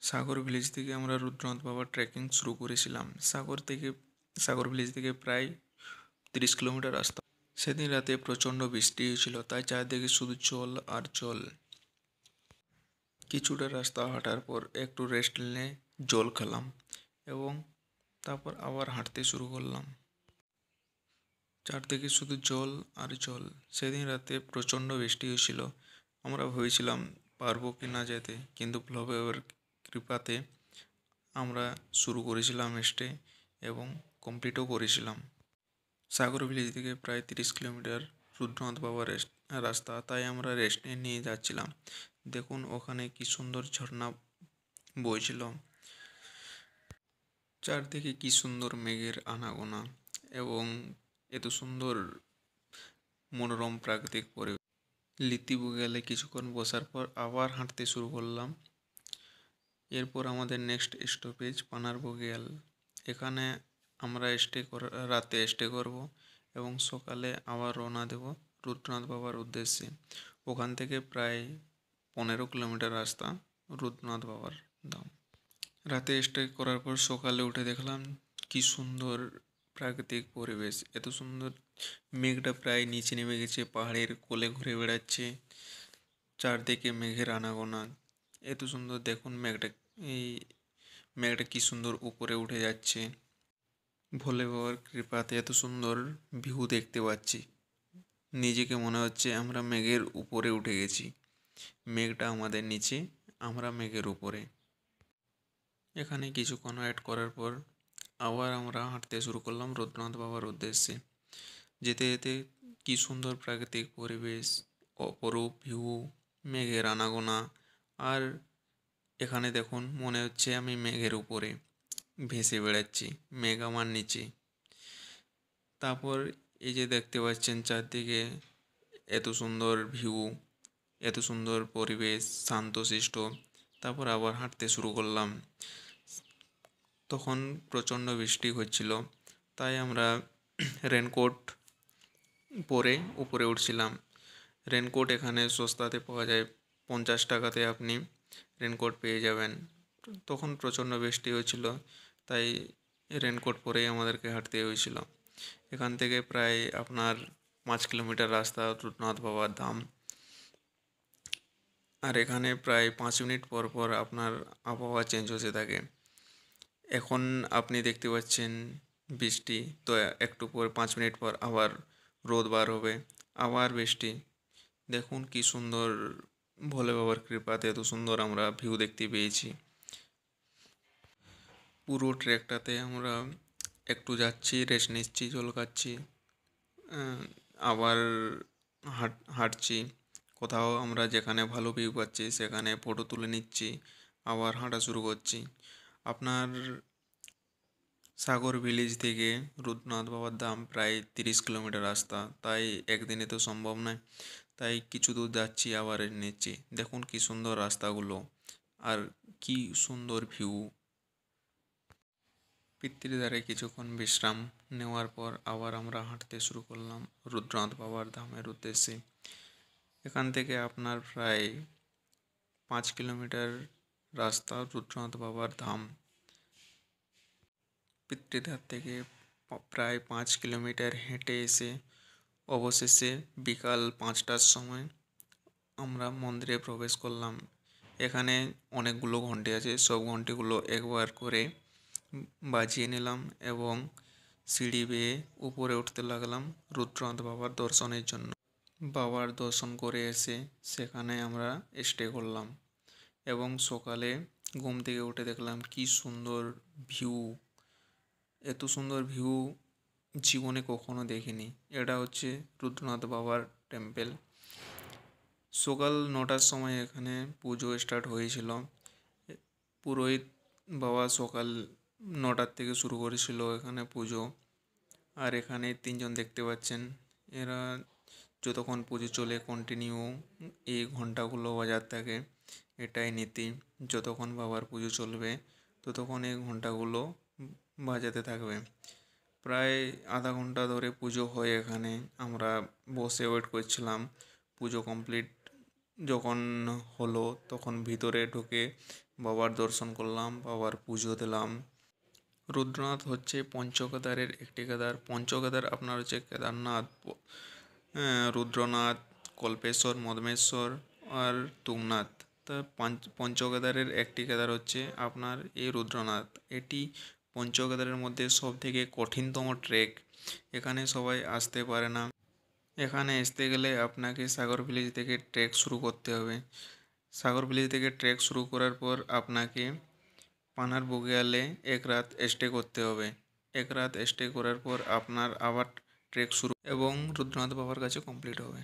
সাগর village থেকে আমরা রুদ্রনাথ বাবার ট্রেকিং শুরু করেছিলাম। সাগর ভিলেজ থেকে প্রায় 30 কিলোমিটার রাস্তা। সেদিন রাতে প্রচণ্ড বৃষ্টি হয়েছিল, তাই চারদিকে শুধু জল আর জল। কিছুটা রাস্তা হাঁটার পর একটু রেস্ট নিয়ে জল খেলাম এবং তারপর আবার হাঁটতে শুরু করলাম। চারদিকে শুধু জল আর জল। সেদিন রাতে প্রচণ্ড বৃষ্টি হয়েছিল। আমরা ভেবেছিলাম পারবো কি না যেতে, কিন্তু ভগবানের কৃপাতে আমরা শুরু করেছিলাম স্টে এবং কমপ্লিটও করেছিলাম। সাগর ভিলেজ থেকে প্রায় 30 কিলোমিটার রুদ্রনাথ বাবার রাস্তা, তাই আমরা রেস্ট নিয়ে যাচ্ছিলাম। দেখুন ওখানে কি সুন্দর ঝর্ণা বইছিল, চারদিকে কি সুন্দর মেঘের আনাগোনা এবং এত সুন্দর মনোরম প্রাকৃতিক পরিবেশ। লিতিবু গেলে কিছুক্ষণ বসার পর আবার হাঁটতে শুরু করলাম। এরপর আমাদের নেক্সট স্টপেজ পানারবুগিয়াল। এখানে আমরা রাতে স্টে করব এবং সকালে আবার রওনা দেব রুদ্রনাথ বাবার উদ্দেশ্যে। ওখান থেকে প্রায় 15 কিলোমিটার রাস্তা রুদ্রনাথ বাবার ধাম। রাতে স্টে করার পর সকালে উঠে দেখলাম কি সুন্দর প্রাকৃতিক পরিবেশ, এত সুন্দর। মেঘটা প্রায় নিচে নেমে গেছে, পাহাড়ের কোলে ঘুরে বেড়াচ্ছে, চারদিকে মেঘের আনাগোনা। এত সুন্দর দেখুন এই মেঘটা কি সুন্দর উপরে উঠে যাচ্ছে। ভোলে বাবার কৃপাতে এত সুন্দর ভিউ দেখতে পাচ্ছি, নিজেকে মনে হচ্ছে আমরা মেঘের উপরে উঠে গেছি। মেঘটা আমাদের নিচে, আমরা মেঘের উপরে। এখানে কিছুক্ষণ ওয়েট করার পর আবার আমরা হাঁটতে শুরু করলাম রুদ্রনাথ বাবার উদ্দেশ্যে। যেতে যেতে কি সুন্দর প্রাকৃতিক পরিবেশ, অপরূপ ভিউ, মেঘের আনাগোনা। আর এখানে দেখুন মনে হচ্ছে আমি মেঘের উপরে ভেসে বেড়াচ্ছি, মেঘ আমার নিচে। তারপর এই যে দেখতে পাচ্ছেন চারদিকে এত সুন্দর ভিউ, এত সুন্দর পরিবেশ, শান্তশিষ্ট। তারপর আবার হাঁটতে শুরু করলাম। তখন প্রচণ্ড বৃষ্টি হচ্ছিল, তাই আমরা রেনকোট পরে উপরে উঠছিলাম। রেনকোট এখানে সস্তাতে পাওয়া যায়, 50 টাকাতে আপনি রেনকোট পেয়ে যাবেন। তখন প্রচণ্ড বৃষ্টি হয়েছিল, তাই রেনকোট পরেই আমাদেরকে হাঁটতে হয়েছিল। এখান থেকে প্রায় আপনার 5 কিলোমিটার রাস্তা রুদ্রনাথ বাবার ধাম। আর এখানে প্রায় 5 মিনিট পর পর আপনার আবহাওয়া চেঞ্জ হতে থাকে। এখন আপনি দেখতে পাচ্ছেন বৃষ্টি, তো একটু পর 5 মিনিট পর আবার রোদ বার হবে, আবার বৃষ্টি। দেখুন কি সুন্দর, ভোলে বাবার কৃপাতে এত সুন্দর আমরা ভিউ দেখতে পেয়েছি। পুরো ট্রেকটাতে আমরা একটু যাচ্ছি, রেস্ট নিচ্ছি, জল খাচ্ছি, আবার হাঁটছি। কোথাও আমরা যেখানে ভালো ভিউ পাচ্ছি সেখানে ফটো তুলে নিচ্ছি, আবার হাঁটা শুরু করছি। আপনার সাগর ভিলেজ থেকে রুদ্রনাথ বাবার ধাম প্রায় 30 কিলোমিটার রাস্তা, তাই একদিনে তো সম্ভব নয়। তাই কিছু দূর যাচ্ছি, আবার নিচ্ছি। দেখুন কি সুন্দর রাস্তাগুলো আর কি সুন্দর ভিউ। ধারে কিছুক্ষণ বিশ্রাম নেওয়ার পর আবার আমরা হাঁটতে শুরু করলাম রুদ্রনাথ বাবার ধামের উদ্দেশ্যে। এখান থেকে আপনার প্রায় 5 কিলোমিটার রাস্তা রুদ্রনাথ বাবার ধাম। পিতৃধার থেকে প্রায় 5 কিলোমিটার হেঁটে এসে অবশেষে বিকাল 5টার সময় আমরা মন্দিরে প্রবেশ করলাম। এখানে অনেকগুলো ঘন্টি আছে, সব ঘন্টিগুলো একবার করে বাজিয়ে নিলাম এবং সিঁড়ি বেয়ে উপরে উঠতে লাগলাম রুদ্রনাথ বাবার দর্শনের জন্য। বাবার দর্শন করে এসে সেখানে আমরা স্টে করলাম এবং সকালে ঘুম থেকে উঠে দেখলাম কি সুন্দর ভিউ। এত সুন্দর ভিউ জীবনে কখনো দেখিনি। এটা হচ্ছে রুদ্রনাথ বাবার টেম্পেল। সকাল 9টার সময় এখানে পুজো স্টার্ট হয়েছিল। পুরোহিত বাবা সকাল 9টার থেকে শুরু করেছিল এখানে পুজো। আর এখানে 3জন দেখতে পাচ্ছেন, এরা যতক্ষণ পুজো চলে কন্টিনিউ এই ঘন্টাগুলো বাজাতে থাকে। এটাই নীতি, যতক্ষণ বাবার পুজো চলবে ততক্ষণ এই ঘন্টাগুলো বাজাতে থাকবে। প্রায় আধা ঘন্টা ধরে পুজো হয় এখানে। আমরা বসে ওয়েট করছিলাম পুজো কমপ্লিট যখন হলো তখন ভিতরে ঢুকে বাবার দর্শন করলাম, বাবার পুজো দিলাম। রুদ্রনাথ হচ্ছে পঞ্চকেদারের একটি কেদার। পঞ্চকেদার আপনার হচ্ছে কেদারনাথ, রুদ্রনাথ, কল্পেশ্বর, মদমেশ্বর আর তুংনাথ। তা পঞ্চকেদারের একটি কেদার হচ্ছে আপনার এই রুদ্রনাথ। এটি পঞ্চকেদারের মধ্যে সবথেকে কঠিনতম ট্রেক। এখানে সবাই আসতে পারে না। এখানে আসতে গেলে আপনাকে সাগর ভিলেজ থেকে ট্রেক শুরু করতে হবে। সাগর ভিলেজ থেকে ট্রেক শুরু করার পর আপনাকে পানার বুগিয়ালে এক রাত স্টে করতে হবে। এক রাত স্টে করার পর আপনার আবার ট্রেক শুরু এবং রুদ্রনাথ বাবার কাছে কমপ্লিট হবে।